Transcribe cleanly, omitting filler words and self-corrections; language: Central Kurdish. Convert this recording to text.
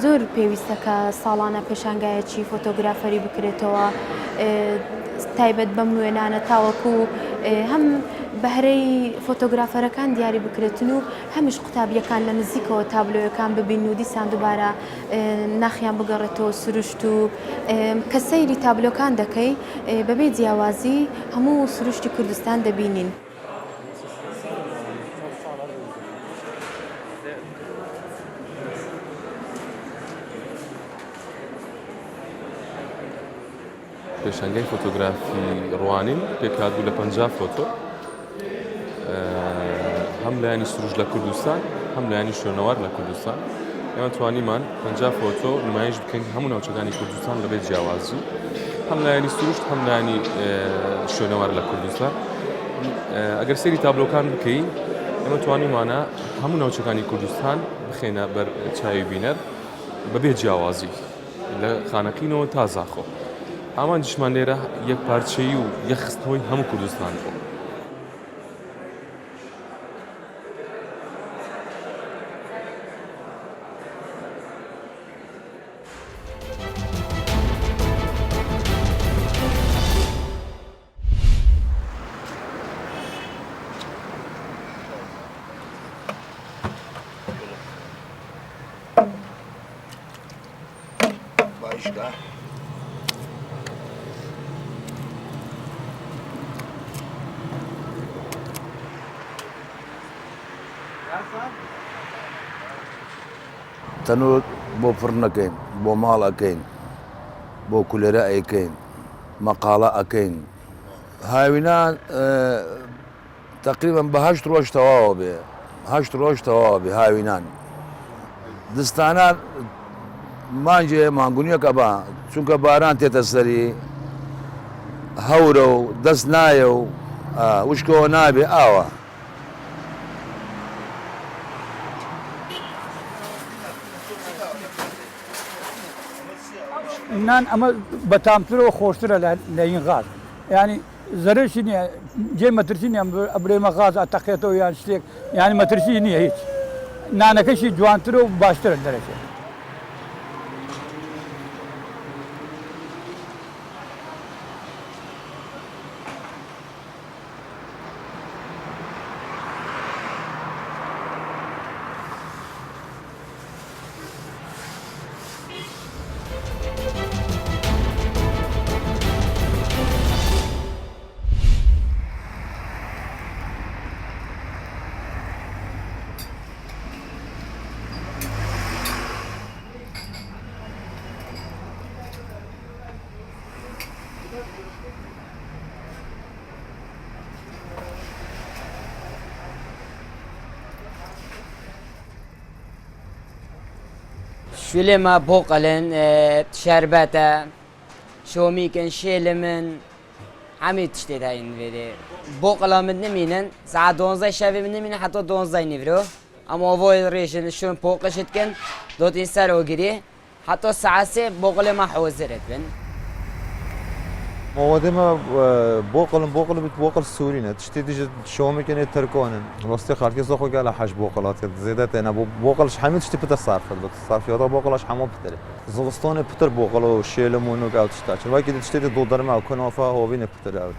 زۆر پێویستەکە ساڵانە پێشانگایەکی فۆتۆگرافەری بکرێتەوە تایبەت بەم نوێنانە تاوەکو هەم بەهرەی فۆتۆگرافەرەکان دیاری بکرێتن و هەمیش قوتابیەکان لە نزیکەوە تابلۆیەکان ببین و دیسان دووبارە ناخیان بگەڕێتەوە سروشت و کە سەیری تابلۆکان دەکەی بەبێ جیاوازی هەموو سروشتی کوردستان دەبینین. پێشانگەی فۆتۆگرافی ڕوانین پێکهاتبوو لە 50 فۆتۆ هەم لایانی سروش لە کوردستان هەم لایانی شوێنەوار لە کوردستان ئێمە توانیمان 50 فۆتۆ نمایش بکەین هەموو ناوچەکانی کوردستان لەبێ جیاوازی هەم لایانی سروشت هەم لایانی شوێنەوار لە کوردستان ئەگەر سەیری تابلۆکان بکەین ئێمە توانیمانە هەموو ناوچەکانی کوردستان بخێنە بەر چاوی بینەر بەبێ جیاوازی لە خانەقینەوە تا زاخۆ ئامان دیشمان لێرە یەک پارچەیی و یەک خستنەوەی هەموو کوردستان بوو. تەنوور بۆ فڕن ئەەکەین بۆ ماڵ ئەەکەین بۆ کولێرە ئەیکەین مەقاڵە ئەەکەین هاوینان تقریبا بە 8 ڕۆژ تەواوە بێ 8 ڕۆژ تەواوە بێ هاوینان دستانان مانجێ مانگونیەکە بە چونکە باران تێتە سەری هەورە و دەست نایە و وشکەوە نابێ ئاوە نان ئەمە بەتامترەوە خۆشترە لە این غاز ینی زەرشی نییە جێ مەترسی نیە ئەبرێمە غاز ئەتەقێتەوە یان شتێک ینی مەترسی نییە هیچ نانەکەشی جوانترە و باشترە دەرەکێت. شولما بوقلن شربتا شوميكن شيلمن عميد تشتي هاي نفيدي بوقلا من نمينن ساعة 12 شبي من نمينن حتى 12 نفرو اما اووي ريشن شون بوقشتكن دوتين سر وگري حتى ساعة 3 بوقلا ما حوزرت بن موادما بوقل بوقل سورينا تشتي ديج شومي كان تركونن وسط خالك زخو قال حاج بوقلات زيدت انا بوقل شحمل تشتي بتر صرف صرف يوضا بوقل شحمو بتر زغستون بتر بوقل وشيلمونو قاوت تشتاش واكيد تشتي دودر ما كنوفا هو بين بتر اوت